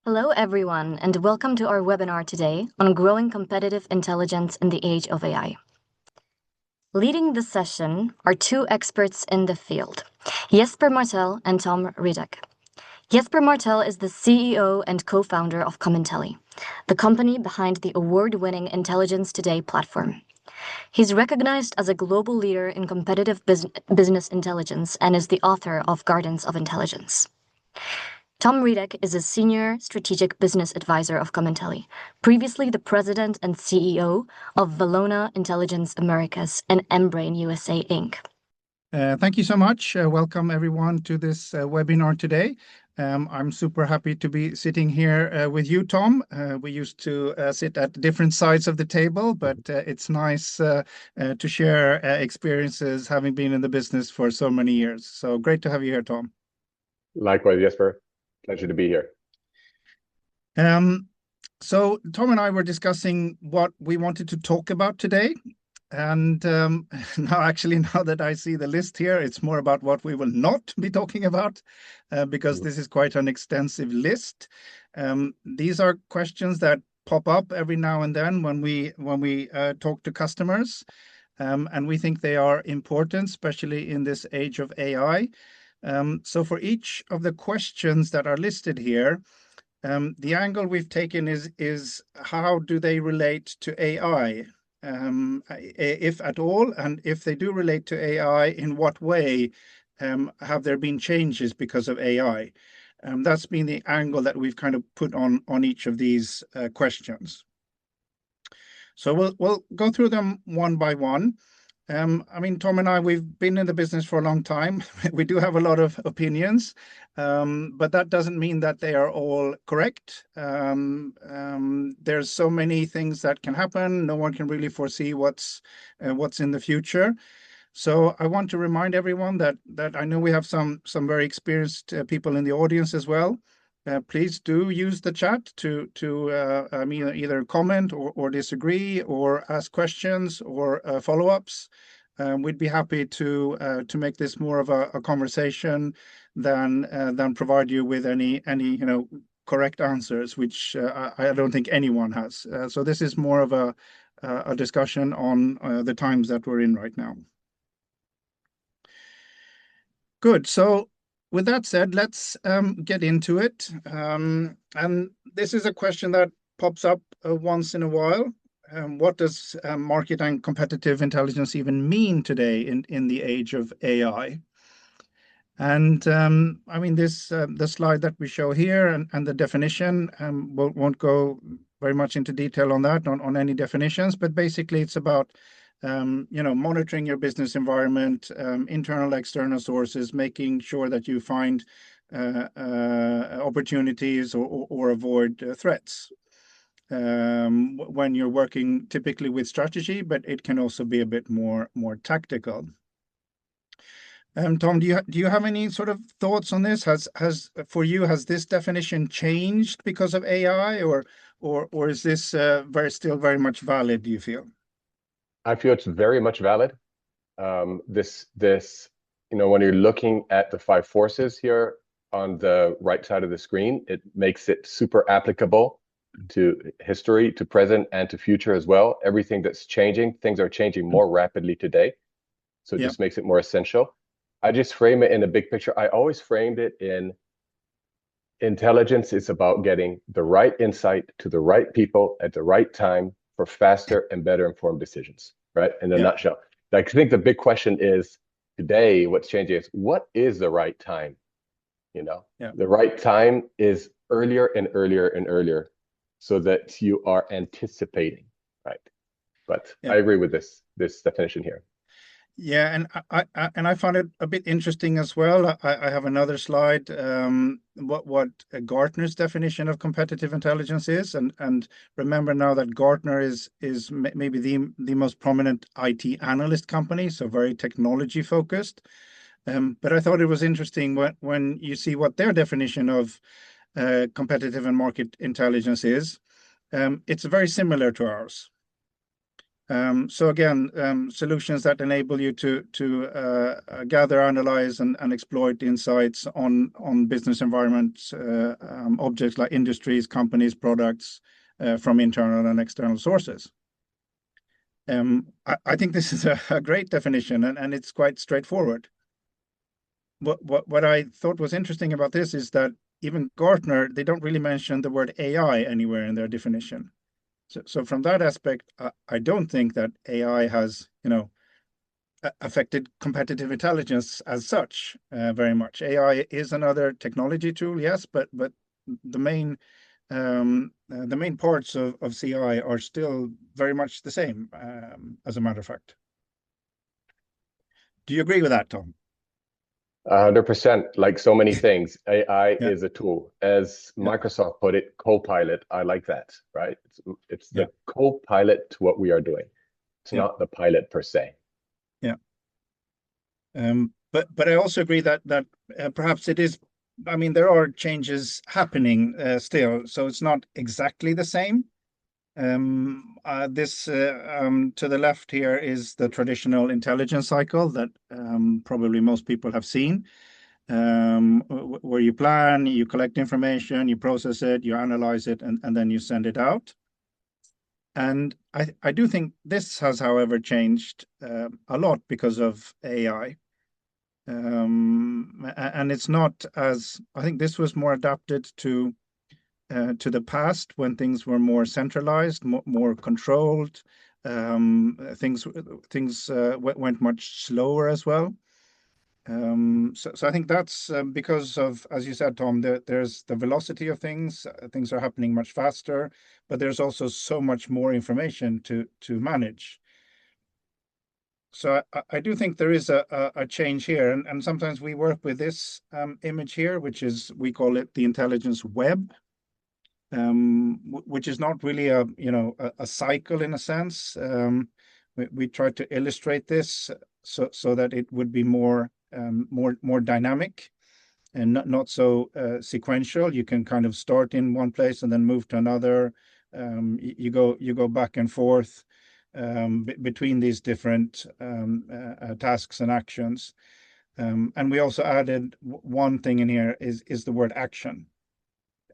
Hello, everyone, and welcome to our webinar today on growing competitive intelligence in the age of AI. Leading the session are two experts in the field, Jesper Martel and Tom Riddoch. Jesper Martel is the CEO and co-founder of Commentelli, the company behind the award-winning Intelligence Today platform. He's recognized as a global leader in competitive business intelligence and is the author of Gardens of Intelligence. Tom Riddoch is a senior strategic business advisor of Commentelli, previously the president and CEO of Valona Intelligence Americas and Embrain USA Inc. Thank you so much. Welcome everyone to this webinar today. I'm super happy to be sitting here with you, Tom. We used to sit at different sides of the table, but it's nice to share experiences having been in the business for so many years. So great to have you here, Tom. Likewise, Jesper. Pleasure to be here. So Tom and I were discussing what we wanted to talk about today. And now that I see the list here, it's more about what we will not be talking about, because this is quite an extensive list. These are questions that pop up every now and then when we talk to customers, and we think they are important, especially in this age of AI. So for each of the questions that are listed here, the angle we've taken is how do they relate to AI? If at all, and if they do relate to AI, in what way have there been changes because of AI? That's been the angle that we've kind of put on each of these questions. So we'll go through them one by one. Tom and I, we've been in the business for a long time. We do have a lot of opinions, but that doesn't mean that they are all correct. There's so many things that can happen. No one can really foresee what's in the future. So I want to remind everyone that I know we have some very experienced people in the audience as well. Please do use the chat to either comment or disagree or ask questions or follow-ups. We'd be happy to make this more of a conversation than provide you with any correct answers, which I don't think anyone has. So this is more of a discussion on the times that we're in right now. Good. So with that said, let's get into it. And this is a question that pops up once in a while. What does market and competitive intelligence even mean today in the age of AI? And the slide that we show here and the definition, won't go very much into detail on that, on any definitions, but basically it's about monitoring your business environment, internal, external sources, making sure that you find opportunities or avoid threats. When you're working typically with strategy, but it can also be a bit more tactical. Tom, do you have any sort of thoughts on this? Has has this definition changed because of AI, or is this still very much valid, do you feel? I feel it's very much valid. When you're looking at the 5 forces here on the right side of the screen, it makes it super applicable to history, to present, and to future as well. Everything that's changing, things are changing more rapidly today. So it just makes it more essential. I just frame it in a big picture. I always framed it in intelligence is about getting the right insight to the right people at the right time for faster and better informed decisions, right? In a nutshell. I think the big question is today, what's changing is what is the right time? The right time is earlier and earlier and earlier so that you are anticipating, right? But I agree with this definition here. Yeah, and I found it a bit interesting as well. I have another slide, what Gartner's definition of competitive intelligence is, and remember now that Gartner is maybe the most prominent IT analyst company, so very technology focused. But I thought it was interesting when you see what their definition of competitive and market intelligence is. It's very similar to ours. So again, solutions that enable you to gather, analyze, and exploit insights on business environments, objects like industries, companies, products from internal and external sources. I think this is a great definition, and it's quite straightforward. What I thought was interesting about this is that even Gartner, they don't really mention the word AI anywhere in their definition. So from that aspect, I don't think that AI has, affected competitive intelligence as such very much. AI is another technology tool, yes, but the main parts of CI are still very much the same, as a matter of fact. Do you agree with that, Tom? 100%. Like so many things, AI Yeah. is a tool. As Yeah. Microsoft put it, co-pilot. I like that, right? It's the Yeah. co-pilot to what we are doing. It's Yeah. not the pilot per se. Yeah. But I also agree that perhaps it is. I mean, there are changes happening still, so it's not exactly the same. This to the left here is the traditional intelligence cycle that probably most people have seen, where you plan, you collect information, you process it, you analyze it, and then you send it out. And I do think this has, however, changed a lot because of AI. And it's not as, I think this was more adapted to the past when things were more centralized, more controlled. Things went much slower as well. So I think that's because of, as you said, Tom, there's the velocity of things. Things are happening much faster, but there's also so much more information to manage. So I do think there is a change here, and sometimes we work with this image here, which is, we call it the intelligence web, which is not really a cycle in a sense. We try to illustrate this so that it would be more dynamic and not so sequential. You can kind of start in one place and then move to another. You go back and forth between these different tasks and actions. And we also added one thing in here is the word action.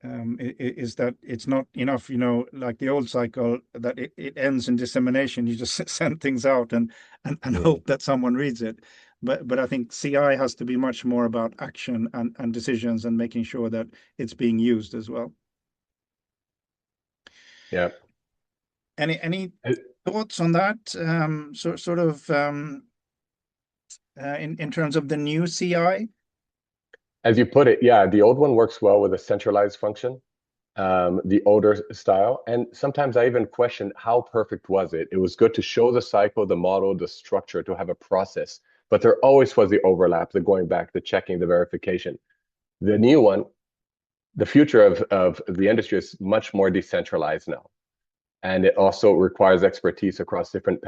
Is that it's not enough, like the old cycle, that it ends in dissemination. You just send things out and hope that someone reads it. But I think CI has to be much more about action and decisions and making sure that it's being used as well. Yeah. Any thoughts on that? Sort of in terms of the new CI? As you put it, yeah, the old one works well with a centralized function, the older style. And sometimes I even question, how perfect was it? It was good to show the cycle, the model, the structure, to have a process. But there always was the overlap, the going back, the checking, the verification. The new one, the future of the industry is much more decentralized now. And it also requires expertise across different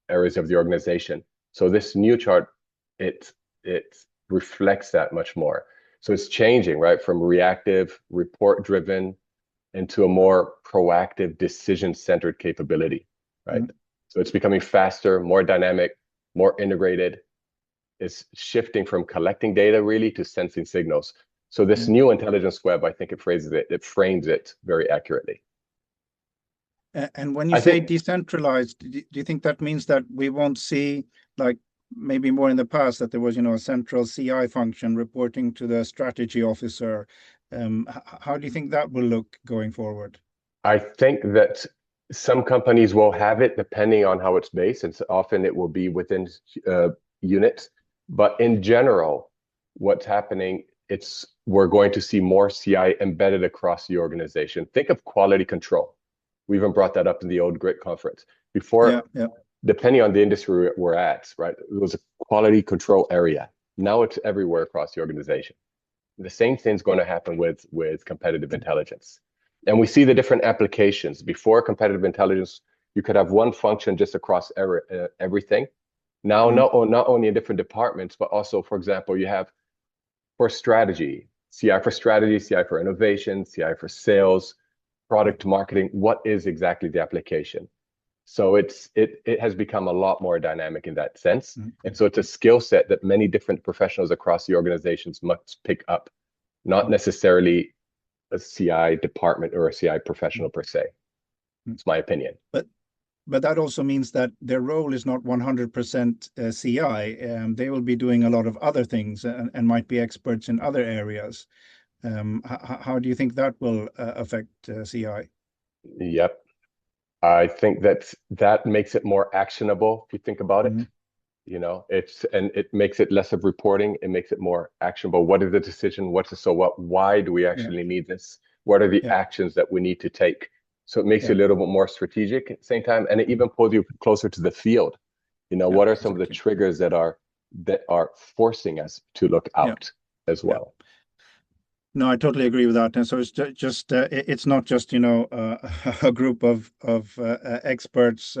areas of the organization. So this new chart, it reflects that much more. So it's changing, right, from reactive, report-driven into a more proactive, decision-centered capability, right? Mm-hmm. So it's becoming faster, more dynamic, more integrated. It's shifting from collecting data really to sensing signals. So this new intelligence web, I think it frames it very accurately. And when you say decentralized, do you think that means that we won't see, like maybe more in the past, that there was, a central CI function reporting to the strategy officer? How do you think that will look going forward? I think that some companies will have it depending on how it's based, and so often it will be within units. But in general, what's happening, we're going to see more CI embedded across the organization. Think of quality control. We even brought that up in the old GRIT conference. Before, depending on the industry we're at, right, it was a quality control area. Now it's everywhere across the organization. The same thing's going to happen with competitive intelligence. And we see the different applications. Before competitive intelligence, you could have one function just across everything. Now, not only in different departments, but also, for example, you have for strategy, CI for strategy, CI for innovation, CI for sales, product marketing. What is exactly the application? So it has become a lot more dynamic in that sense. Mhm. And so it's a skill set that many different professionals across the organizations must pick up, not necessarily a CI department or a CI professional per se. It's my opinion. But that also means that their role is not 100% CI. They will be doing a lot of other things and might be experts in other areas. How do you think that will affect CI? Yep. I think that makes it more actionable if you think about it. Mhm. You know, it makes it less of reporting. It makes it more actionable. What is the decision? What's the so what? Why do we actually need this? What are the Yeah. actions that we need to take? So it makes Yeah. you a little bit more strategic at the same time, and it even pulls you closer to the field. You know, Yeah, what are some of the exactly. triggers that are forcing us to look Yeah. out as Yeah. well? No, I totally agree with that. And so it's just it's not just, you know, a group of experts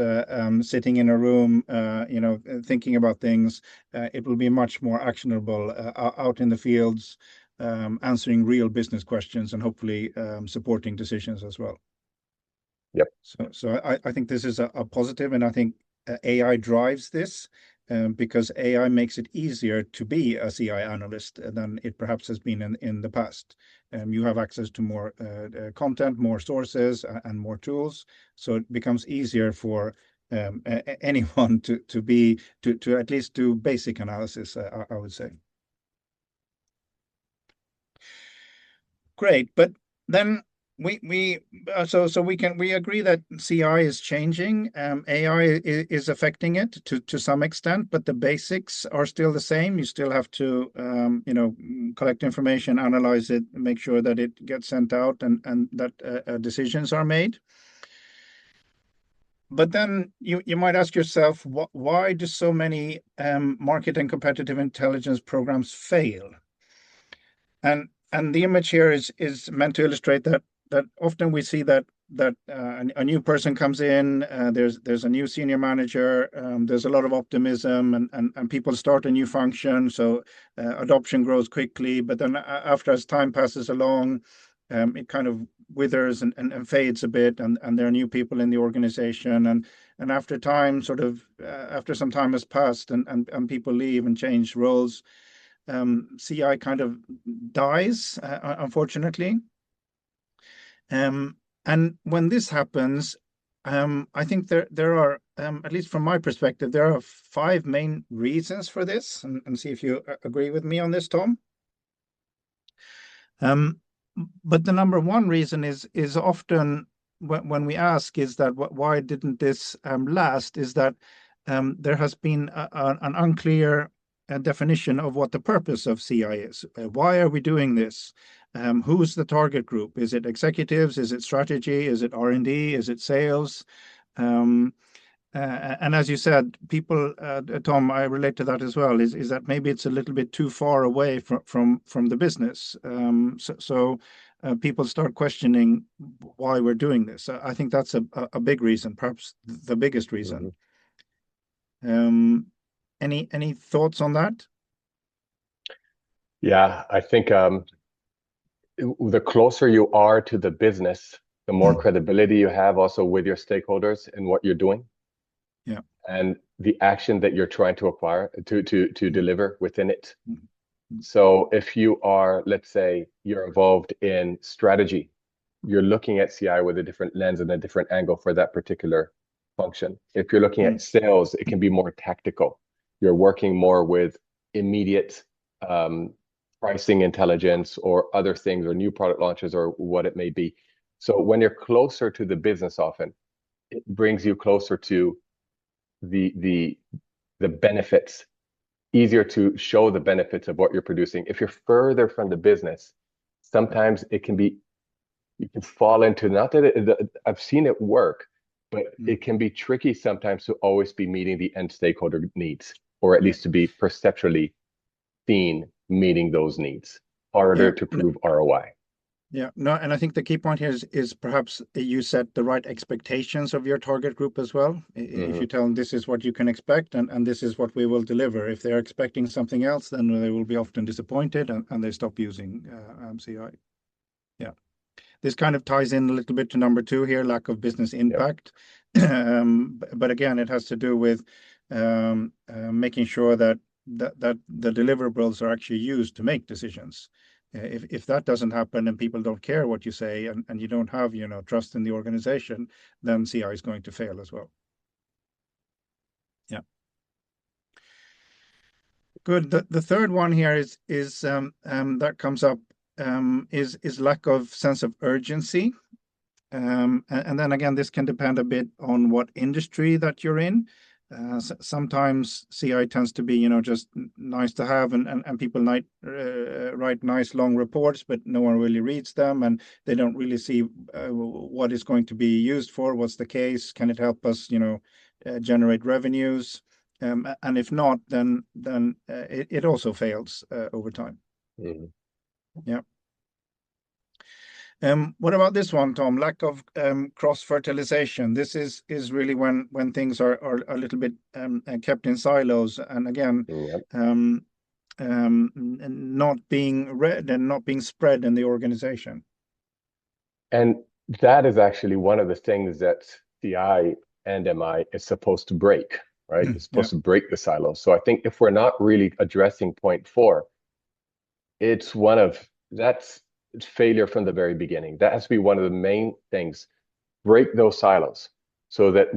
sitting in a room, you know, thinking about things. It will be much more actionable out in the fields, answering real business questions and hopefully supporting decisions as well. Yep. So I think this is a positive, and I think AI drives this because AI makes it easier to be a CI analyst than it perhaps has been in the past. You have access to more content, more sources, and more tools, so it becomes easier for anyone to at least do basic analysis. I would say. Great, but then we so we agree that CI is changing. AI is affecting it to some extent, but the basics are still the same. You still have to you know, collect information, analyze it, make sure that it gets sent out, and that decisions are made. But then you might ask yourself, why do so many market and competitive intelligence programs fail? And the image here is meant to illustrate that often we see that a new person comes in, there's a new senior manager, there's a lot of optimism, and people start a new function, so adoption grows quickly. But then after as time passes along, it kind of withers and fades a bit, and there are new people in the organization, and after time, sort of after some time has passed, and people leave and change roles. CI kind of dies, unfortunately. And when this happens, I think there are, at least from my perspective, there are 5 main reasons for this, and see if you agree with me on this, Tom. But the number one reason is often when we ask is that why didn't this last, is that there has been an unclear definition of what the purpose of CI is. Why are we doing this? Who's the target group? Is it executives? Is it strategy? Is it R&D? Is it sales? And as you said, people, Tom, I relate to that as well, is that maybe it's a little bit too far away from the business. So people start questioning why we're doing this. I think that's a big reason, perhaps the biggest reason. Any thoughts on that? Yeah, I think the closer you are to the business, the more credibility you have also with your stakeholders in what you're doing. Yeah. And the action that you're trying to acquire to deliver within it. Mm-hmm. So if you are, let's say, you're involved in strategy, you're looking at CI with a different lens and a different angle for that particular function. If you're looking at sales, it can be more tactical. You're working more with immediate pricing intelligence or other things or new product launches or what it may be. So when you're closer to the business, often it brings you closer to the benefits, easier to show the benefits of what you're producing. If you're further from the business, sometimes it can be, you can fall into, not that I've seen it work, but it can be tricky sometimes to always be meeting the end stakeholder needs, or at least to be perceptually seen meeting those needs, harder to prove ROI. Yeah, no, and I think the key point here is perhaps you set the right expectations of your target group as well. If you tell them this is what you can expect and this is what we will deliver. If they're expecting something else, then they will be often disappointed and they stop using CI. Yeah. this kind of ties in a little bit to number 2 here, lack of business impact. But again, it has to do with making sure that the deliverables are actually used to make decisions. If that doesn't happen and people don't care what you say, and you don't have, trust in the organization, then CI is going to fail as well. Yeah. Good. The third one here is that comes up is lack of sense of urgency. And then again, this can depend a bit on what industry that you're in. Sometimes CI tends to be, just nice to have, and people write nice long reports, but no one really reads them, and they don't really see what it's going to be used for. What's the case? Can it help us, generate revenues? And if not, then it also fails over time. Yeah. What about this one, Tom? Lack of cross-fertilization. This is really when things are a little bit kept in silos, and again, not being read and not being spread in the organization. And that is actually one of the things that CI and MI is supposed to break, right? It's supposed to break the silos. So I think if we're not really addressing point 4, it's failure from the very beginning. That has to be one of the main things. Break those silos so that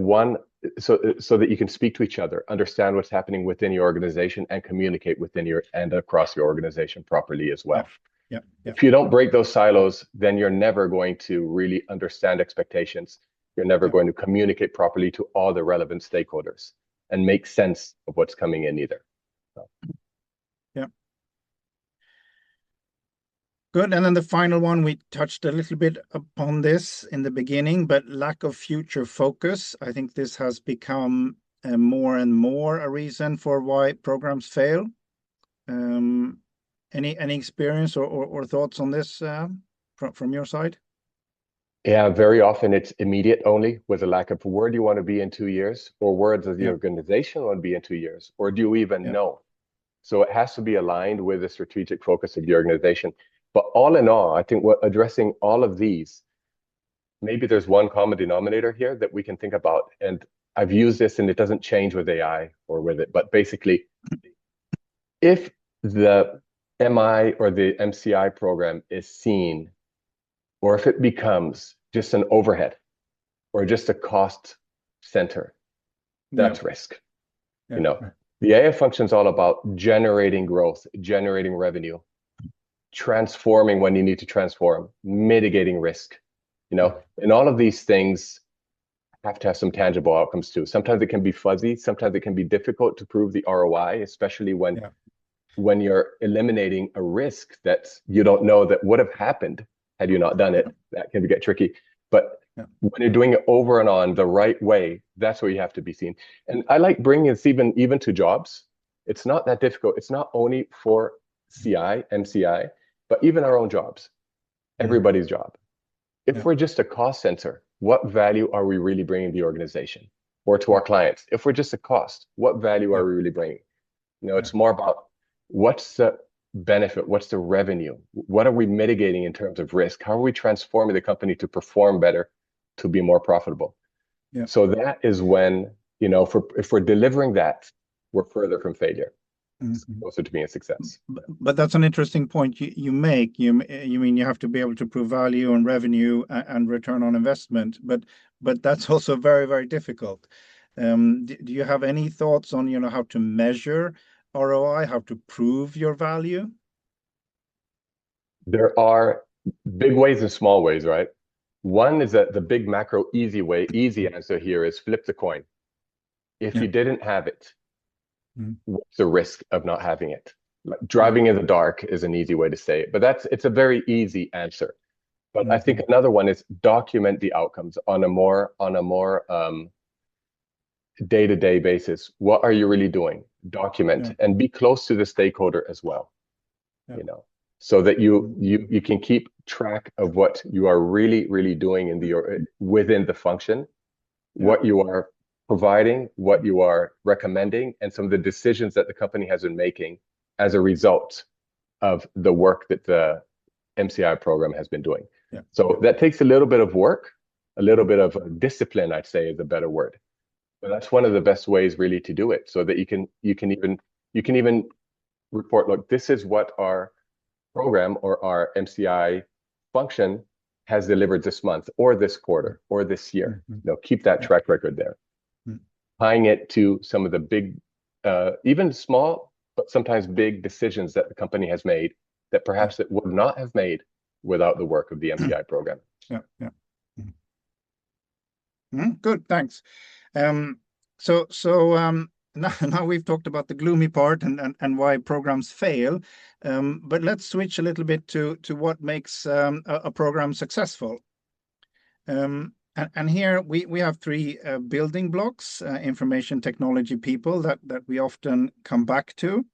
so that you can speak to each other, understand what's happening within your organization, and communicate within and across your organization properly as well. Yeah. If you don't break those silos, then you're never going to really understand expectations. You're never going to communicate properly to all the relevant stakeholders and make sense of what's coming in either. So. Yeah. Good. And then the final one, we touched a little bit upon this in the beginning, but lack of future focus. I think this has become more and more a reason for why programs fail. Any experience or thoughts on this from your side? Yeah, very often it's immediate only, with a lack of where do you want to be in 2 years, or where does the organization want to be in 2 years, or do you even know? So it has to be aligned with the strategic focus of the organization. But all in all, I think addressing all of these, maybe there's one common denominator here that we can think about. And I've used this, and it doesn't change with AI or with it. But basically, if the MI or the MCI program is seen, or if it becomes just an overhead or just a cost center, that's risk. The AI function is all about generating growth, generating revenue, transforming when you need to transform, mitigating risk, and all of these things have to have some tangible outcomes too. Sometimes it can be fuzzy. Sometimes it can be difficult to prove the ROI, especially when you're eliminating a risk that you don't know that would have happened had you not done it. That can get tricky. But when you're doing it over and on the right way, that's where you have to be seen. And I like bringing it even to jobs. It's not that difficult. It's not only for CI, MCI, but even our own jobs, everybody's job. If we're just a cost center, what value are we really bringing the organization or to our clients? If we're just a cost, what value are we really bringing? It's more about what's the benefit, what's the revenue, what are we mitigating in terms of risk, how are we transforming the company to perform better, to be more profitable. So that is when, if we're delivering that, we're further from failure, closer to being a success. But that's an interesting point you make. You mean you have to be able to prove value and revenue and return on investment, but that's also very, very difficult. Do you have any thoughts on how to measure ROI, how to prove your value? There are big ways and small ways, right? One is that the big macro easy answer here is flip the coin. If you didn't have it, what's the risk of not having it? Like driving in the dark is an easy way to say it, but it's a very easy answer. But I think another one is document the outcomes on a more day-to-day basis. What are you really doing? Document and be close to the stakeholder as well, so that you can keep track of what you are really, really doing within the function, what you are providing, what you are recommending, and some of the decisions that the company has been making as a result of the work that the MCI program has been doing. Yeah. So that takes a little bit of work, a little bit of discipline, I'd say, is a better word. But that's one of the best ways really to do it, so that you can even report, look, this is what our program or our MCI function has delivered this month or this quarter or this year. Keep that track record there. Tying it to some of the big, even small, but sometimes big decisions that the company has made that perhaps it would not have made without the work of the MCI program. Yeah. Good, thanks. Now we've talked about the gloomy part and why programs fail, but let's switch a little bit to what makes a program successful. And here we have three building blocks, information technology people that we often come back to.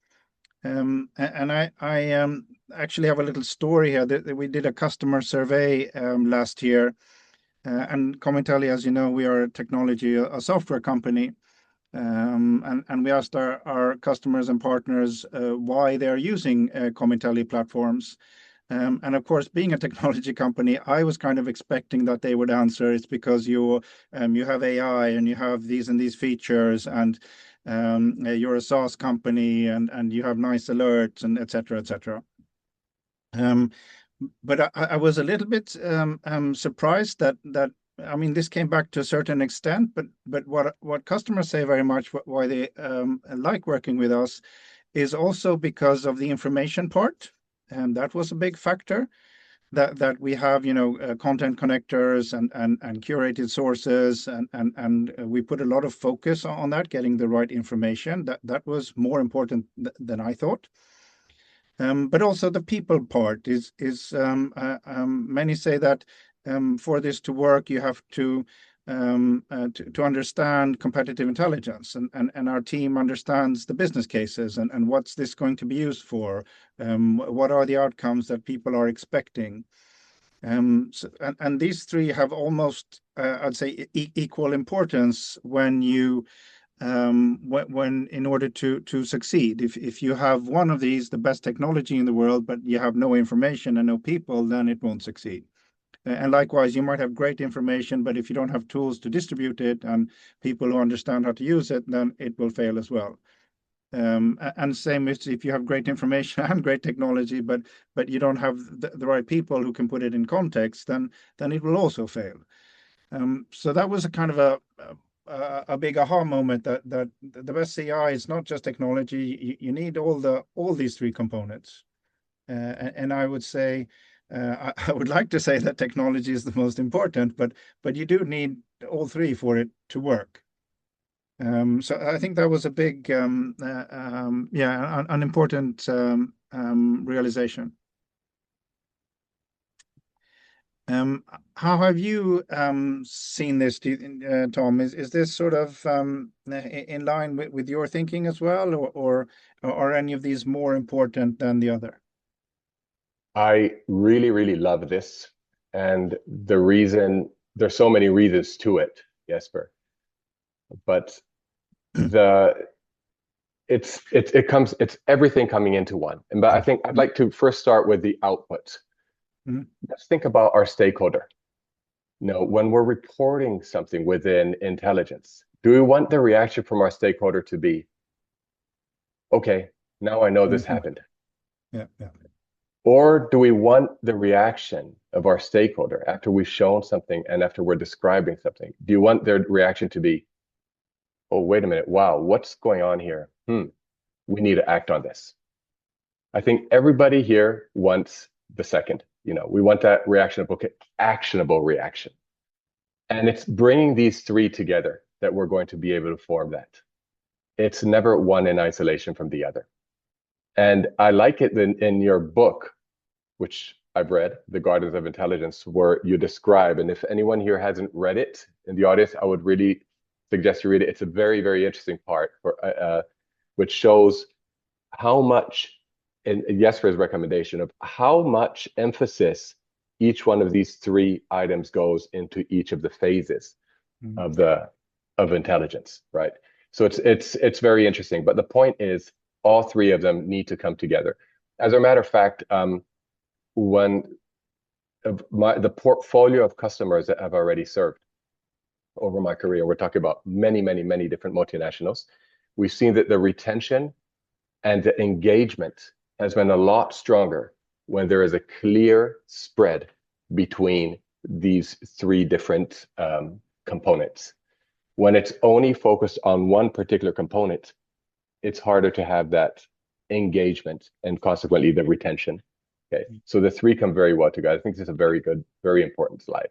And I actually have a little story here that we did a customer survey last year. And Comentelli, as you know, we are a software company. And we asked our customers and partners why they're using Comentelli platforms. And of course, being a technology company, I was kind of expecting that they would answer it's because you have AI and you have these and these features, and you're a SaaS company and you have nice alerts and et cetera, et cetera. But I was a little bit surprised that I mean, this came back to a certain extent, but what customers say very much why they like working with us is also because of the information part. And that was a big factor, that we have, content connectors and curated sources, and we put a lot of focus on that, getting the right information. That was more important than I thought. But also the people part is many say that for this to work, you have to understand competitive intelligence, and our team understands the business cases and what's this going to be used for, what are the outcomes that people are expecting. And these three have almost, I'd say, equal importance when in order to succeed. If you have one of these, the best technology in the world, but you have no information and no people, then it won't succeed. And likewise, you might have great information, but if you don't have tools to distribute it and people who understand how to use it, then it will fail as well. And same if you have great information and great technology, but you don't have the right people who can put it in context, then it will also fail. So that was a kind of a big aha moment that the best CI is not just technology. You need all these three components. And I would say, I would like to say that technology is the most important, but you do need all three for it to work. So I think that was a big, an important realization. How have you seen this, Tom? Is this sort of in line with your thinking as well, or are any of these more important than the other? I really, really love this. And there's so many reasons to it, Jesper. But it's everything coming into one. But I think I'd like to first start with the output. Let's think about our stakeholder. When we're reporting something within intelligence, do we want the reaction from our stakeholder to be, okay, now I know this happened? Yeah. Or do we want the reaction of our stakeholder after we've shown something and after we're describing something? Do you want their reaction to be, oh, wait a minute, wow, what's going on here? We need to act on this. I think everybody here wants the second. We want that reaction of, okay, actionable reaction. And it's bringing these three together that we're going to be able to form that. It's never one in isolation from the other. And I like it in your book, which I've read, The Guardians of Intelligence, where you describe, and if anyone here hasn't read it in the audience, I would really suggest you read it. It's a very, very interesting part which shows how much, in Jesper's recommendation of how much emphasis each one of these three items goes into each of the phases of intelligence, right? So it's very interesting. But the point is, all three of them need to come together. As a matter of fact, one of the portfolio of customers that I've already served over my career, we're talking about many, many, many different multinationals. We've seen that the retention and the engagement has been a lot stronger when there is a clear spread between these three different components. When it's only focused on one particular component, it's harder to have that engagement and consequently the retention. Okay, so the three come very well together. I think this is a very good, very important slide.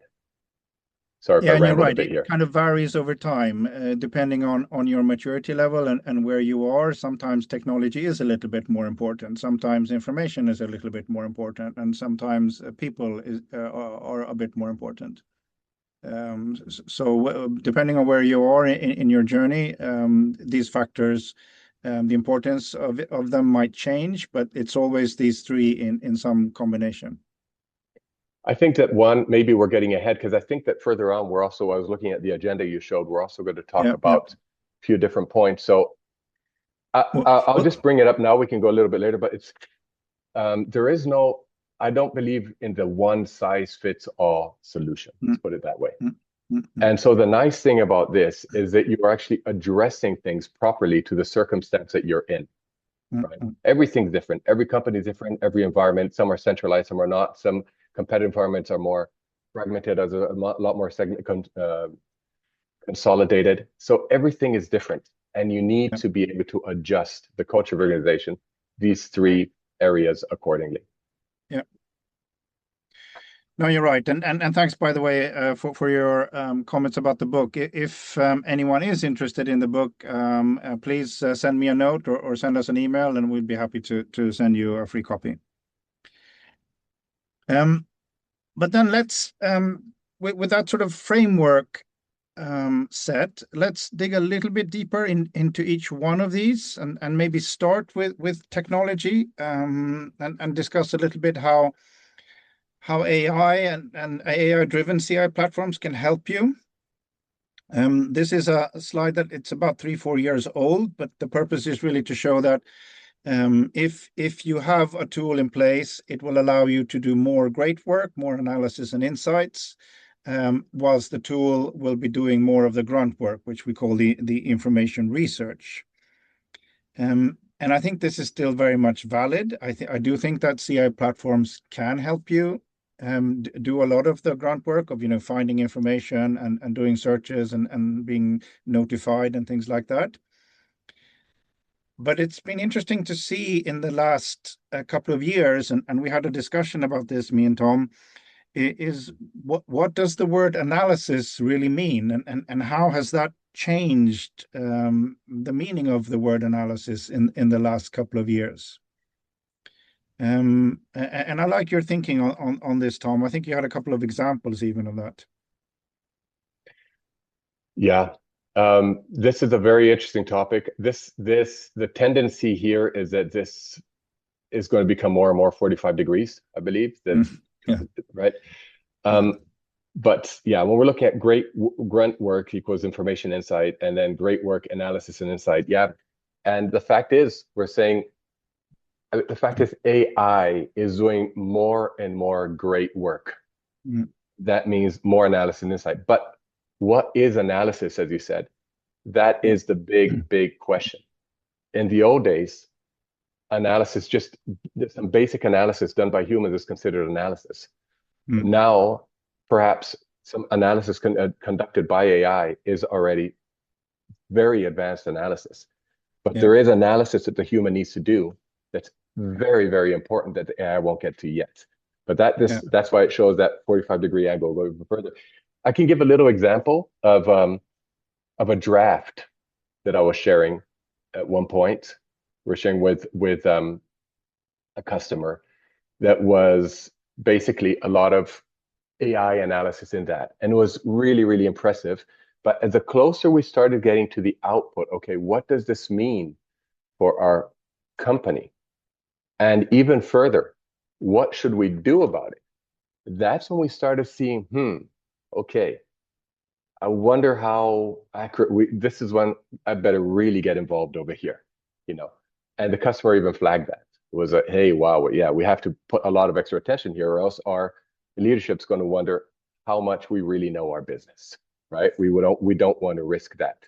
Sorry if I rambled a bit here. It kind of varies over time, depending on your maturity level and where you are. Sometimes technology is a little bit more important. Sometimes information is a little bit more important, and sometimes people are a bit more important. So depending on where you are in your journey, these factors, the importance of them might change, but it's always these three in some combination. I think that maybe we're getting ahead because I think that further on, I was looking at the agenda you showed, we're also going to talk about a few different points. So I'll just bring it up now. We can go a little bit later, but I don't believe in the one size fits all solution. Let's put it that way. And so the nice thing about this is that you are actually addressing things properly to the circumstance that you're in. Right? Everything's different. Every company is different. Every environment, some are centralized, some are not. Some competitive environments are more fragmented, as a lot more consolidated. So everything is different, and you need to be able to adjust the culture of organization, these three areas accordingly. Yeah. No, you're right, and thanks, by the way, for your comments about the book. If anyone is interested in the book, please send me a note or send us an email, and we'd be happy to send you a free copy. But then let's, with that sort of framework set, let's dig a little bit deeper into each one of these, and maybe start with technology, and discuss a little bit how AI and AI-driven CI platforms can help you. This is a slide that it's about 3-4 years old, but the purpose is really to show that if you have a tool in place, it will allow you to do more great work, more analysis and insights, whilst the tool will be doing more of the grunt work, which we call the information research. And I think this is still very much valid. I do think that CI platforms can help you do a lot of the grunt work of finding information and doing searches and being notified and things like that. But it's been interesting to see in the last couple of years, and we had a discussion about this, me and Tom, is what does the word analysis really mean, and how has that changed the meaning of the word analysis in the last couple of years? And I like your thinking on this, Tom. I think you had a couple of examples even of that. Yeah, this is a very interesting topic. The tendency here is that this is going to become more and more 45 degrees, I believe. Right. But yeah, when we're looking at great grunt work equals information insight, and then great work analysis and insight. Yeah, and the fact is, AI is doing more and more great work. That means more analysis and insight. But what is analysis, as you said? That is the big question. In the old days, analysis, just some basic analysis done by humans, is considered analysis. Now, perhaps some analysis conducted by AI is already very advanced analysis. But there is analysis that the human needs to do that's very, very important that the AI won't get to yet. But that's why it shows that 45-degree angle a little bit further. I can give a little example of a draft that I was sharing at one point. We're sharing with a customer that was basically a lot of AI analysis in that, and it was really, really impressive. But the closer we started getting to the output, okay, what does this mean for our company? And even further, what should we do about it? That's when we started seeing, okay, I wonder how accurate this is when I better really get involved over here, And the customer even flagged that. was a, hey, wow, yeah, we have to put a lot of extra attention here, or else our leadership's going to wonder how much we really know our business, right? We don't want to risk that.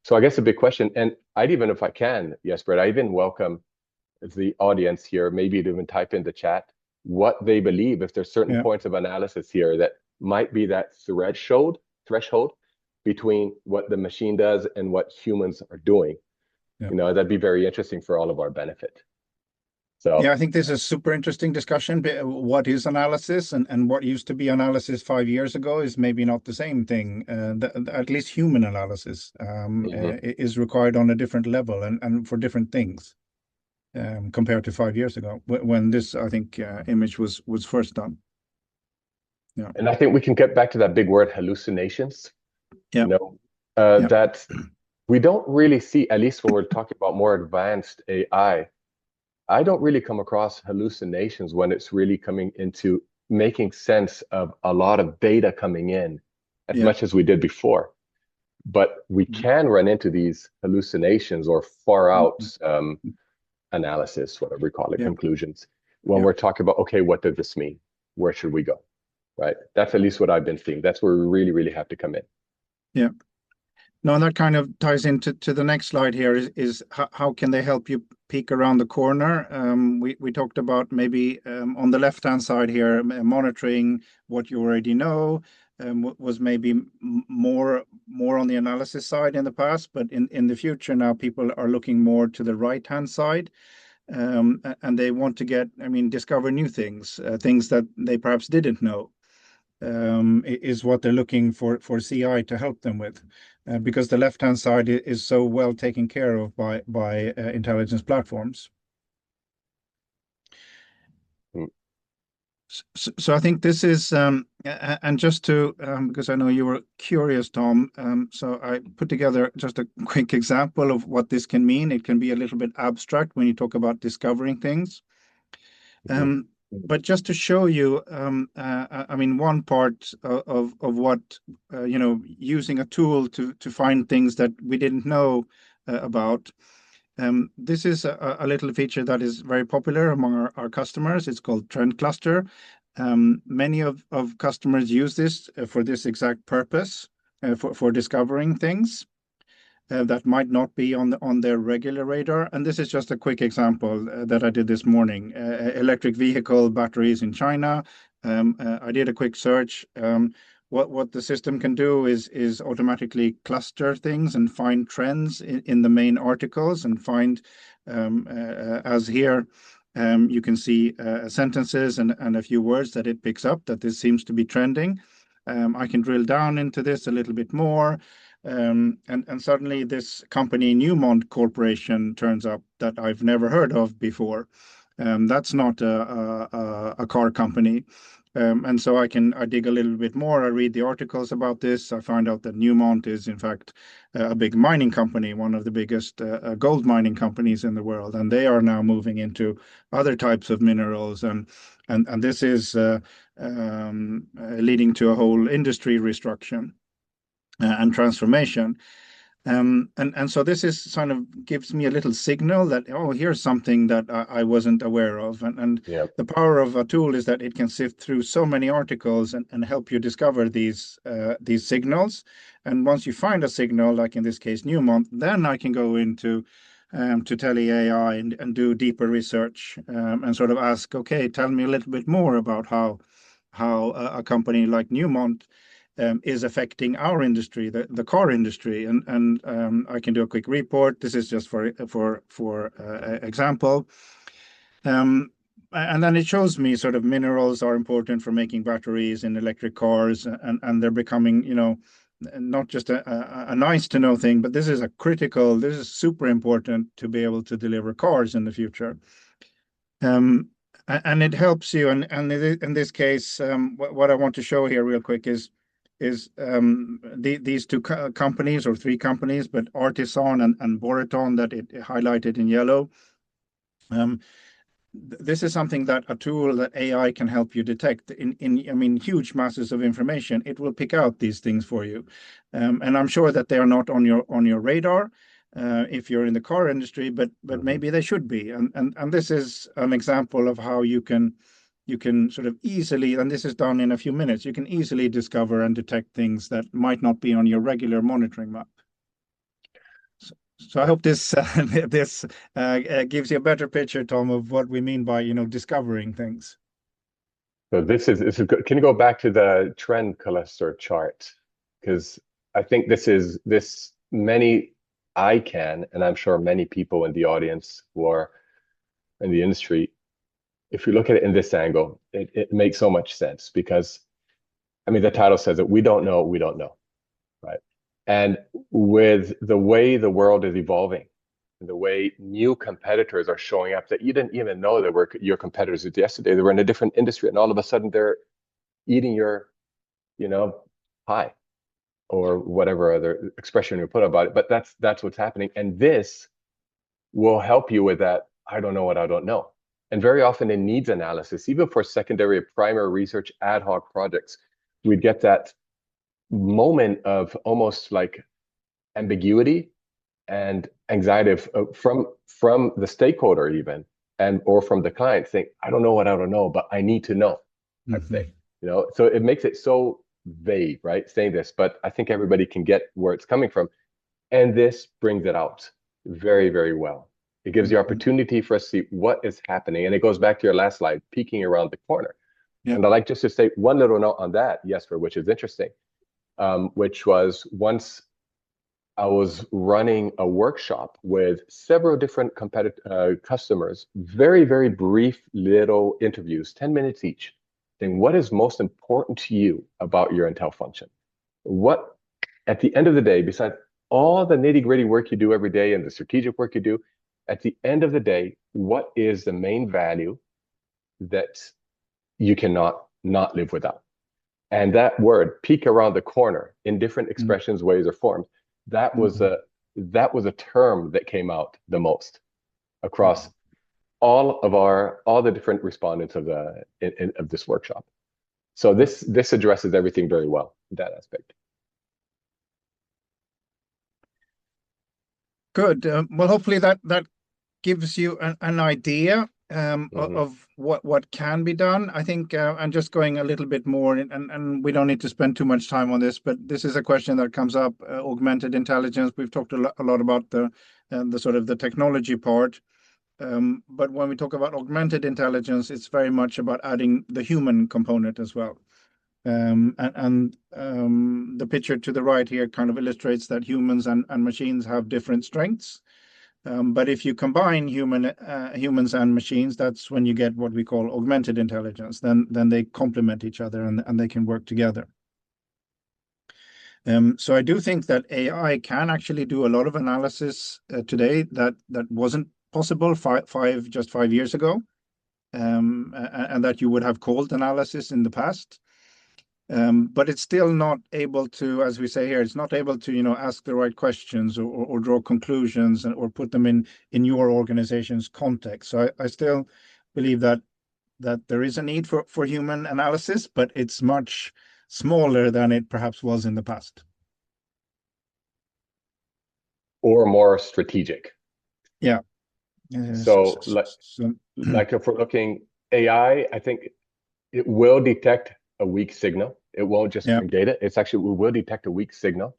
So I guess a big question, and I'd even, if I can, Jesper, I even welcome the audience here, maybe to even type in the chat what they believe, if there's certain points of analysis here that might be that threshold between what the machine does and what humans are doing. You know, that'd be very interesting for all of our benefit. So yeah, I think this is a super interesting discussion. What is analysis, and what used to be analysis 5 years ago is maybe not the same thing. At least human analysis is required on a different level and for different things compared to 5 years ago when this, I think, image was first done. Yeah, and I think we can get back to that big word, hallucinations. Yeah, You know, that we don't really see, at least when we're talking about more advanced AI. I don't really come across hallucinations when it's really coming into making sense of a lot of data coming in as much as we did before. But we can run into these hallucinations or far out analysis, whatever we call it, conclusions, when we're talking about, okay, what does this mean? Where should we go? Right? That's at least what I've been seeing. That's where we really, really have to come in. Yeah. No, and that kind of ties into the next slide here is how can they help you peek around the corner? We talked about maybe on the left-hand side here, monitoring what you already know was maybe more on the analysis side in the past, but in the future now people are looking more to the right-hand side. And they want to discover new things, things that they perhaps didn't know. Is what they're looking for CI to help them with, because the left-hand side is so well taken care of by intelligence platforms. So I think this is, and just to, because I know you were curious, Tom, so I put together just a quick example of what this can mean. It can be a little bit abstract when you talk about discovering things. But just to show you, one part of what, using a tool to find things that we didn't know about. This is a little feature that is very popular among our customers. It's called Trend Cluster. Many of customers use this for this exact purpose, for discovering things that might not be on their regular radar. And this is just a quick example that I did this morning. Electric vehicle batteries in China. I did a quick search. What the system can do is automatically cluster things and find trends in the main articles and find, as here, you can see sentences and a few words that it picks up that this seems to be trending. I can drill down into this a little bit more. And suddenly this company, Newmont Corporation, turns up that I've never heard of before. That's not a car company. And so I dig a little bit more. I read the articles about this. I find out that Newmont is in fact a big mining company, one of the biggest gold mining companies in the world. And they are now moving into other types of minerals. And this is leading to a whole industry restructuring and transformation. And so this is kind of gives me a little signal that, oh, here's something that I wasn't aware of. And the power of a tool is that it can sift through so many articles and help you discover these signals. And once you find a signal, like in this case, Newmont, then I can go into to Tele AI and do deeper research and sort of ask, okay, tell me a little bit more about how a company like Newmont is affecting our industry, the car industry, and I can do a quick report. This is just for example, and then it shows me sort of minerals are important for making batteries in electric cars, and they're becoming, not just a nice to know thing, but this is this is super important to be able to deliver cars in the future. And it helps you, and in this case, what I want to show here real quick is these two companies, or three companies, but Artisan and Boraton that it highlighted in yellow. This is something that a tool that AI can help you detect in huge masses of information. It will pick out these things for you, and I'm sure that they are not on your radar. if you're in the car industry, but maybe they should be. And this is an example of how you can sort of easily, and this is done in a few minutes, you can easily discover and detect things that might not be on your regular monitoring map. So I hope this this gives you a better picture, Tom, of what we mean by discovering things. So this is good. Can you go back to the trend cluster chart? Because I think I can, and I'm sure many people in the audience who are in the industry, if you look at it in this angle, it makes so much sense because, I mean, the title says that we don't know, right? And with the way the world is evolving, the way new competitors are showing up that you didn't even know that were your competitors yesterday, they were in a different industry, and all of a sudden they're eating your, pie, or whatever other expression you put about it. But that's what's happening, and this will help you with that. I don't know what I don't know. And very often in needs analysis, even for secondary or primary research ad hoc projects, we'd get that moment of almost like ambiguity and anxiety from the stakeholder even, or from the client saying, I don't know what I don't know, but I need to know, type thing. So it makes it so vague, right? Saying this, but I think everybody can get where it's coming from. And this brings it out very, very well. It gives the opportunity for us to see what is happening. And it goes back to your last slide, peeking around the corner. Yeah. And I'd like just to say one little note on that, Jesper, which is interesting, which was once I was running a workshop with several different customers, very, very brief little interviews, 10 minutes each, saying, what is most important to you about your Intel function? What, at the end of the day, besides all the nitty-gritty work you do every day and the strategic work you do, at the end of the day, what is the main value that you cannot not live without? And that word, peek around the corner, in different expressions, ways, or forms, that was a term that came out the most across all the different respondents of this workshop. So this addresses everything very well in that aspect. Good. Well, hopefully that gives you an idea of what can be done. I think I'm just going a little bit more, and we don't need to spend too much time on this, but this is a question that comes up, augmented intelligence. We've talked a lot about the sort of the technology part. But when we talk about augmented intelligence, it's very much about adding the human component as well. The picture to the right here kind of illustrates that humans and machines have different strengths. But if you combine humans and machines, that's when you get what we call augmented intelligence. Then they complement each other and they can work together. So I do think that AI can actually do a lot of analysis today that wasn't possible just 5 years ago, and that you would have called analysis in the past. But it's still not able to, as we say here, it's not able to, ask the right questions or draw conclusions or put them in your organization's context. So I still believe that there is a need for human analysis, but it's much smaller than it perhaps was in the past. Or more strategic. Yeah. So like if we're looking AI, I think it will detect a weak signal. It won't just bring data. We will detect a weak signal.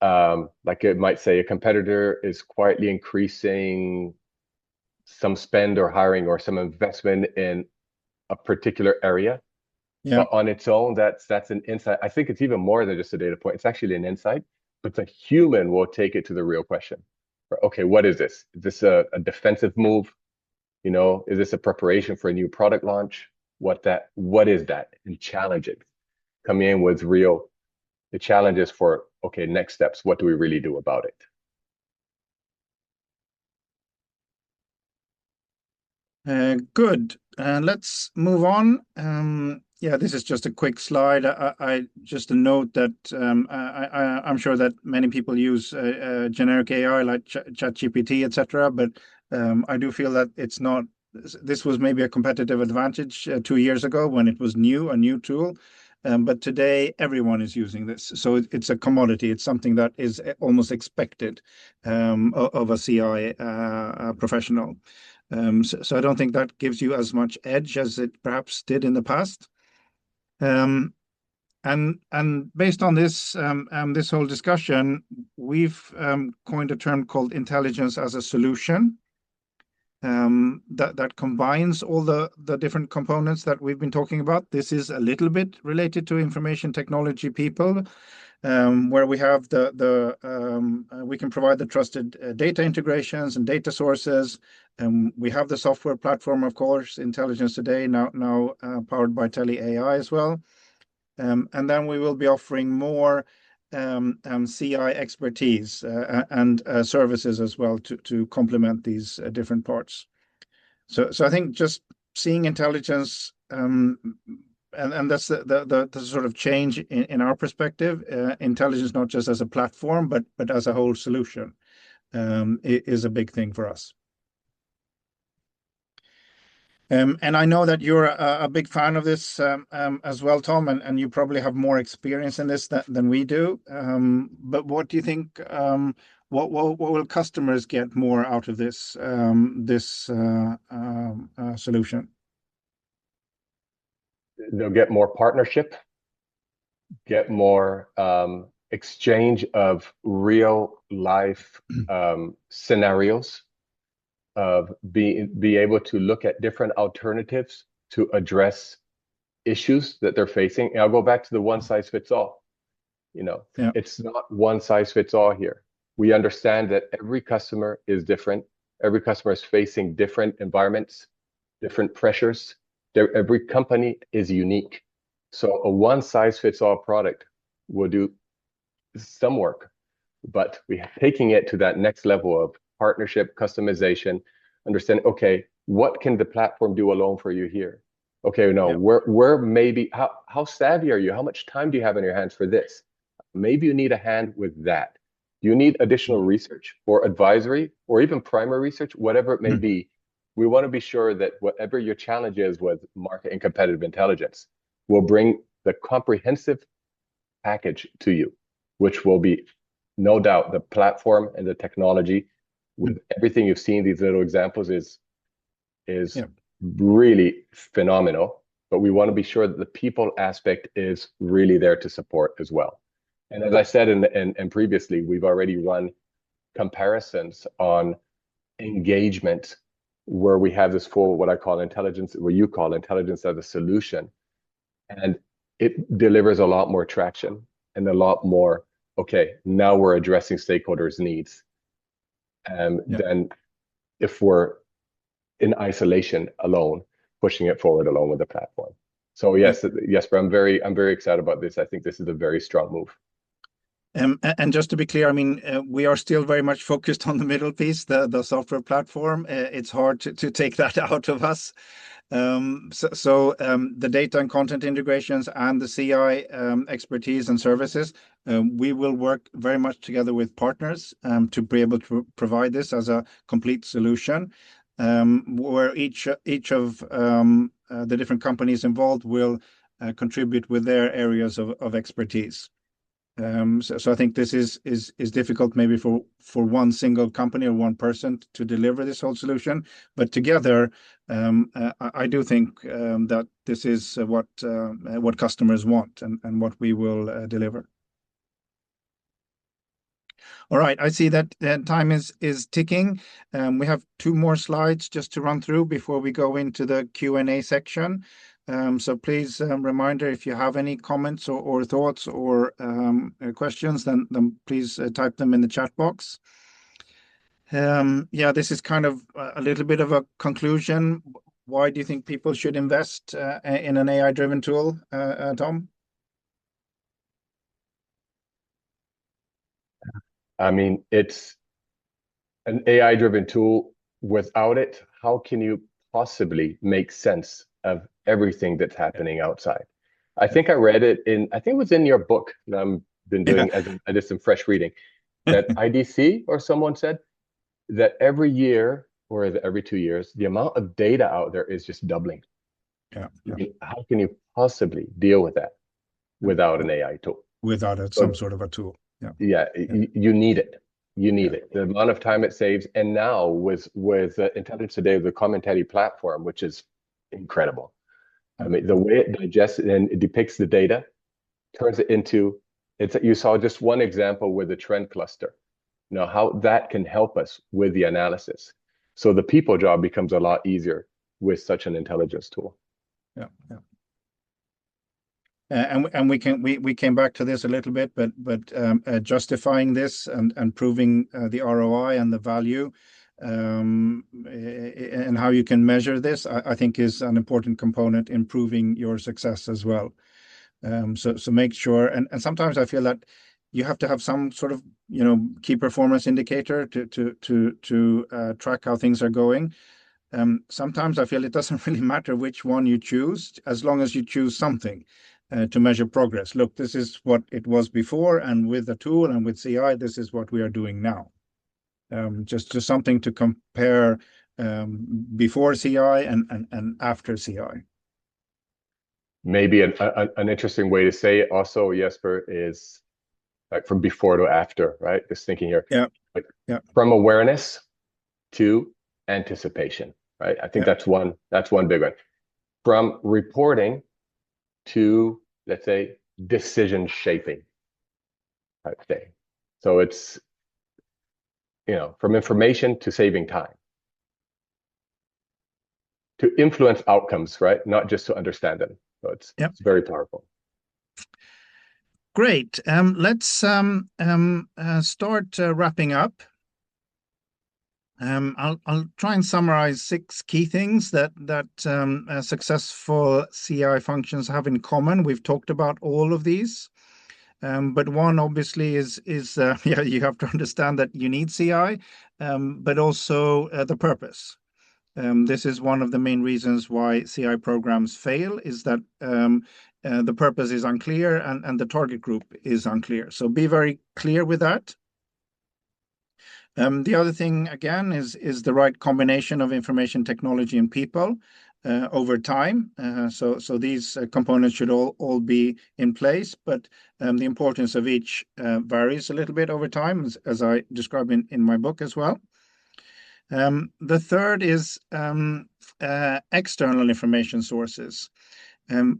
Like it might say a competitor is quietly increasing some spend or hiring or some investment in a particular area. Yeah. But on its own, that's an insight. I think it's even more than just a data point. It's actually an insight, but the human will take it to the real question. Okay, what is this? Is this a defensive move? Is this a preparation for a new product launch? What is that? And challenge it. Come in with the challenges for, okay, next steps. What do we really do about it? Good. Let's move on. Yeah, this is just a quick slide. Just a note that I'm sure that many people use generic AI like ChatGPT, etc. But I do feel that it's not. This was maybe a competitive advantage 2 years ago when it was a new tool. but today everyone is using this. So it's a commodity. It's something that is almost expected of a CI professional. So I don't think that gives you as much edge as it perhaps did in the past. And based on this this whole discussion, we've coined a term called intelligence as a solution. That combines all the different components that we've been talking about. This is a little bit related to information technology people, where we have we can provide the trusted data integrations and data sources. We have the software platform, of course, Intelligence Today, now powered by Tele AI as well. And then we will be offering more CI expertise and services as well to complement these different parts. So I think just seeing intelligence, and that's the sort of change in our perspective, intelligence not just as a platform, but as a whole solution, is a big thing for us. And I know that you're a big fan of this as well, Tom, and you probably have more experience in this than we do. But what do you think? What will customers get more out of this solution? They'll get more partnership, get more exchange of real life scenarios, of be able to look at different alternatives to address issues that they're facing. And I'll go back to the one size fits all. It's not one size fits all here. We understand that every customer is different. Every customer is facing different environments, different pressures. Every company is unique. So a one size fits all product will do some work, but we're taking it to that next level of partnership, customization, understand, okay, what can the platform do alone for you here? Okay, no, where maybe, how savvy are you? How much time do you have in your hands for this? Maybe you need a hand with that. You need additional research or advisory or even primary research, whatever it may be. We want to be sure that whatever your challenge is with market and competitive intelligence, will bring the comprehensive package to you, which will be no doubt the platform and the technology with everything you've seen, these little examples is really phenomenal. But we want to be sure that the people aspect is really there to support as well. And as I said in previously, we've already run comparisons on engagement where we have this full, what I call intelligence, what you call intelligence as a solution. And it delivers a lot more traction and a lot more, okay, now we're addressing stakeholders' needs. Than if we're in isolation alone, pushing it forward alone with the platform. So yes, but I'm very excited about this. I think this is a very strong move. And just to be clear, I mean, we are still very much focused on the middle piece, the software platform. It's hard to take that out of us. So the data and content integrations and the CI expertise and services, we will work very much together with partners to be able to provide this as a complete solution, where each of the different companies involved will contribute with their areas of expertise. So I think this is difficult maybe for one single company or one person to deliver this whole solution, but together I do think that this is what customers want and what we will deliver. All right, I see that time is ticking. We have 2 more slides just to run through before we go into the Q&A section. So please, reminder, if you have any comments or thoughts or questions, then please type them in the chat box. This is kind of a little bit of a conclusion. Why do you think people should invest in an AI-driven tool, Tom? I mean, it's an AI-driven tool. Without it, how can you possibly make sense of everything that's happening outside? I think I read it I think it was in your book that I've been doing I did some fresh reading, that IDC or someone said that every year or every 2 years, the amount of data out there is just doubling. I mean, how can you possibly deal with that? without an AI tool. without some sort of a tool. Yeah. Yeah, you need it. You need it. The amount of time it saves, and now with Intelligence Today, the Commentary platform, which is incredible. I mean, the way it digests it and it depicts the data, turns it into you saw just one example with the trend cluster. You know how that can help us with the analysis. So the people job becomes a lot easier with such an intelligence tool. Yeah. And we came back to this a little bit, but justifying this and proving the ROI and the value, and how you can measure this, I think is an important component in proving your success as well. So make sure, and sometimes I feel that you have to have some sort of key performance indicator to track how things are going. Sometimes I feel it doesn't really matter which one you choose, as long as you choose something to measure progress. Look, this is what it was before, and with the tool and with CI, this is what we are doing now. Just something to compare before CI and after CI. Maybe an interesting way to say it also, Jesper, is like from before to after, right? Just thinking here. Yeah. From awareness to anticipation, right? I think that's one big one. From reporting to, let's say, decision shaping type thing. So it's, from information to saving time, to influence outcomes, right? Not just to understand them. So it's very powerful. Great. Let's start wrapping up. I'll try and summarize 6 key things that successful CI functions have in common. We've talked about all of these, but one obviously is you have to understand that you need CI, but also the purpose. This is one of the main reasons why CI programs fail, is that the purpose is unclear and the target group is unclear. So be very clear with that. The other thing, again, is the right combination of information technology and people over time. So these components should all be in place, but the importance of each varies a little bit over time, as I describe in my book as well. The third is external information sources.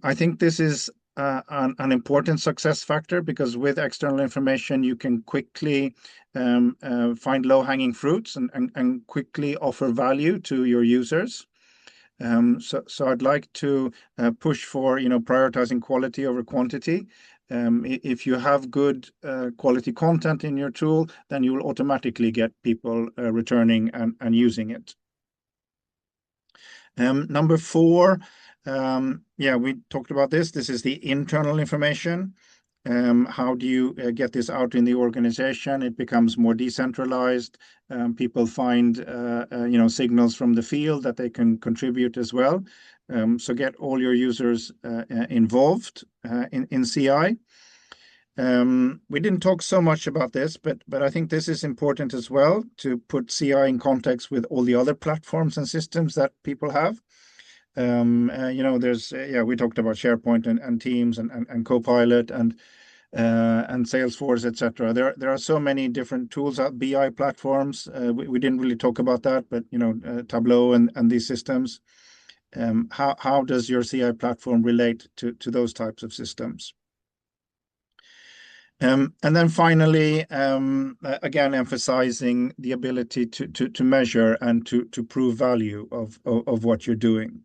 I think this is an important success factor, because with external information you can quickly find low-hanging fruits and quickly offer value to your users. So I'd like to push for prioritizing quality over quantity. If you have good quality content in your tool, then you will automatically get people returning and using it. Number 4, we talked about this. This is the internal information. How do you get this out in the organization? It becomes more decentralized. People find signals from the field that they can contribute as well. So get all your users involved in CI. We didn't talk so much about this, but I think this is important as well, to put CI in context with all the other platforms and systems that people have. There's we talked about SharePoint and Teams and Copilot and Salesforce, etc. There are so many different tools out, BI platforms. We didn't really talk about that, but Tableau and these systems. How does your CI platform relate to those types of systems? And then finally, again, emphasizing the ability to measure and to prove value of what you're doing.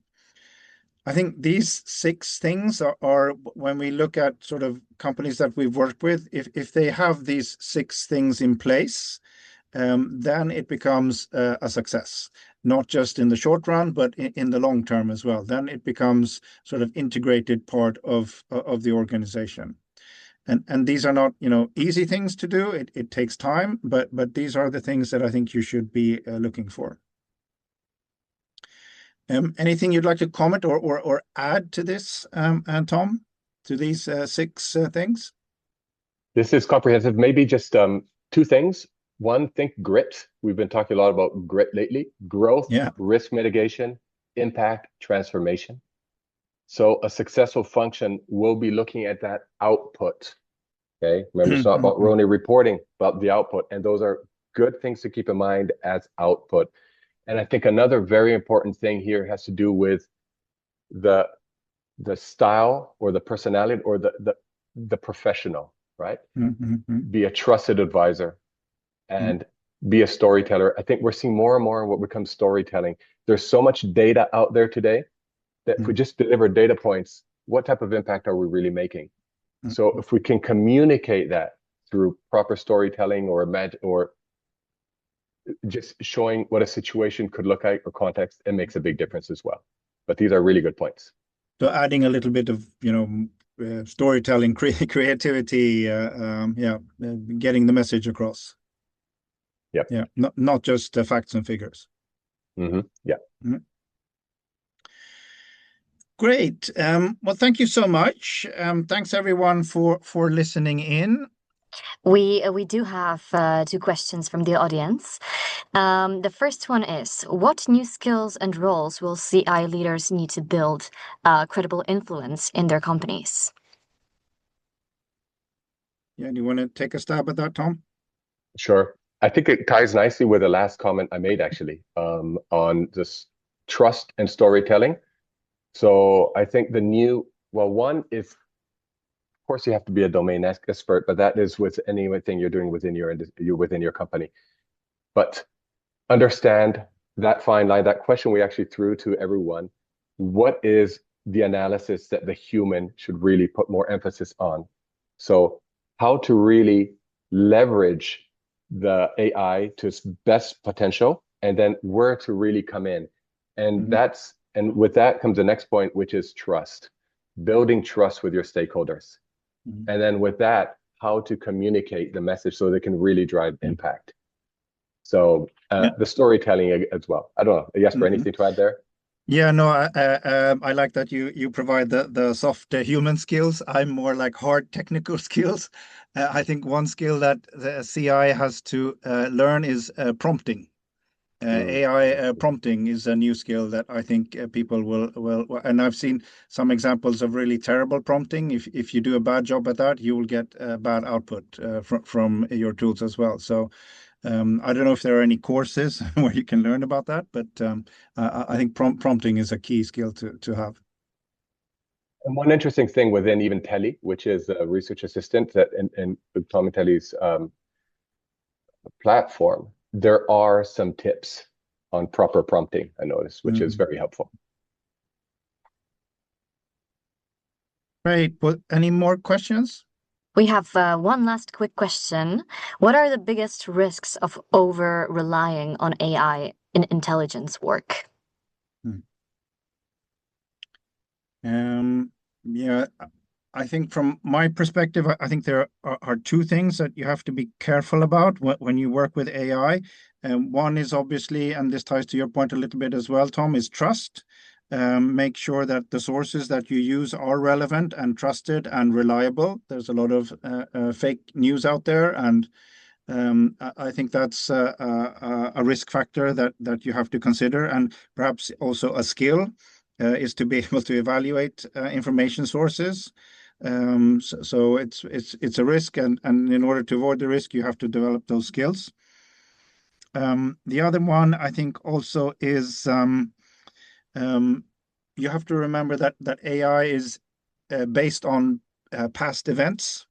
I think these 6 things are when we look at sort of companies that we've worked with, if they have these 6 things in place, then it becomes a success, not just in the short run, but in the long term as well. Then it becomes sort of integrated part of the organization. And these are not easy things to do. It takes time, but these are the things that I think you should be looking for. Anything you'd like to comment or add to this, Tom, to these 6 things? This is comprehensive. Maybe just 2 things. One, think grit. We've been talking a lot about grit lately. Growth, risk mitigation, impact, transformation. So a successful function will be looking at that output. Okay, remember, it's not about only reporting, about the output, and those are good things to keep in mind as output. And I think another very important thing here has to do with the style or the personality or the professional, right? Be a trusted advisor and be a storyteller. I think we're seeing more and more what becomes storytelling. There's so much data out there today that if we just deliver data points, what type of impact are we really making? So if we can communicate that through proper storytelling or just showing what a situation could look like or context, it makes a big difference as well. But these are really good points. So adding a little bit of, storytelling, creativity, getting the message across. Yep. Yeah, not just facts and figures. Yeah. Great. Well, thank you so much. Thanks everyone for listening in. We do have 2 questions from the audience. The first one is, what new skills and roles will CI leaders need to build credible influence in their companies? Yeah, do you want to take a stab at that, Tom? Sure. I think it ties nicely with the last comment I made, actually, on this trust and storytelling. So I think one is, of course, you have to be a domain expert, but that is with anything you're doing within your company. But understand that fine line, that question we actually threw to everyone. What is the analysis that the human should really put more emphasis on? So how to really leverage the AI to its best potential, and then where to really come in. And with that comes the next point, which is trust, building trust with your stakeholders. And then with that, how to communicate the message so they can really drive impact. So the storytelling as well. I don't know, Jesper, anything to add there? Yeah, no, I like that you provide the soft human skills. I'm more like hard technical skills. I think one skill that the CI has to learn is prompting. AI prompting is a new skill that I think people will, and I've seen some examples of really terrible prompting. If you do a bad job at that, you will get bad output from your tools as well. So I don't know if there are any courses where you can learn about that, but I think prompting is a key skill to have. And one interesting thing within even Telly, which is a research assistant that in Tom and Telly's platform, there are some tips on proper prompting, I noticed, which is very helpful. Great. Well, any more questions? We have one last quick question. What are the biggest risks of over-relying on AI in intelligence work? Yeah, I think from my perspective, I think there are 2 things that you have to be careful about when you work with AI. One is obviously, and this ties to your point a little bit as well, Tom, is trust. Make sure that the sources that you use are relevant and trusted and reliable. There's a lot of fake news out there, and I think that's a risk factor that you have to consider, and perhaps also a skill is to be able to evaluate information sources. So it's a risk, and in order to avoid the risk, you have to develop those skills. The other one I think also is you have to remember that AI is based on past events.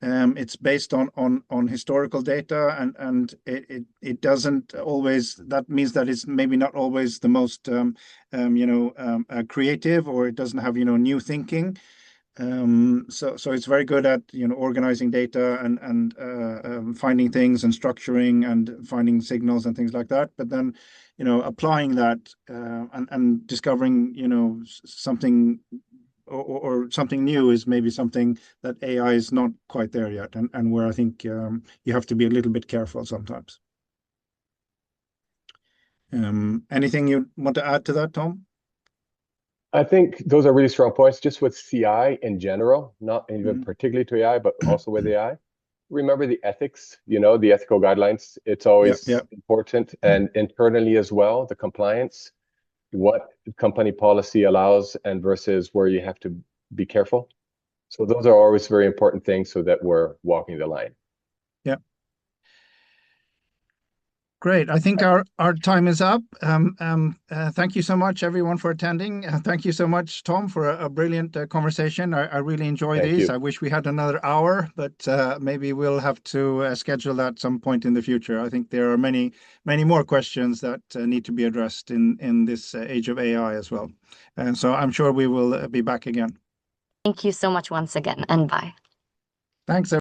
It's based on historical data, and it doesn't always. That means that it's maybe not always the most creative, or it doesn't have new thinking. So it's very good at organizing data and finding things and structuring and finding signals and things like that. But then applying that and discovering something or something new is maybe something that AI is not quite there yet, and where I think you have to be a little bit careful sometimes. Anything you want to add to that, Tom? I think those are really strong points, just with CI in general, not even particularly to AI, but also with AI. Remember the ethics, the ethical guidelines. It's always important, and internally as well, the compliance. what company policy allows and versus where you have to be careful. So those are always very important things so that we're walking the line. Great. I think our time is up. Thank you so much, everyone, for attending. Thank you so much, Tom, for a brilliant conversation. I really enjoy Thank these. you. I wish we had another hour, but maybe we'll have to schedule that some point in the future. I think there are many more questions that need to be addressed in this age of AI as well. And so I'm sure we will be back again. Thank you so much once again, and bye. Thanks,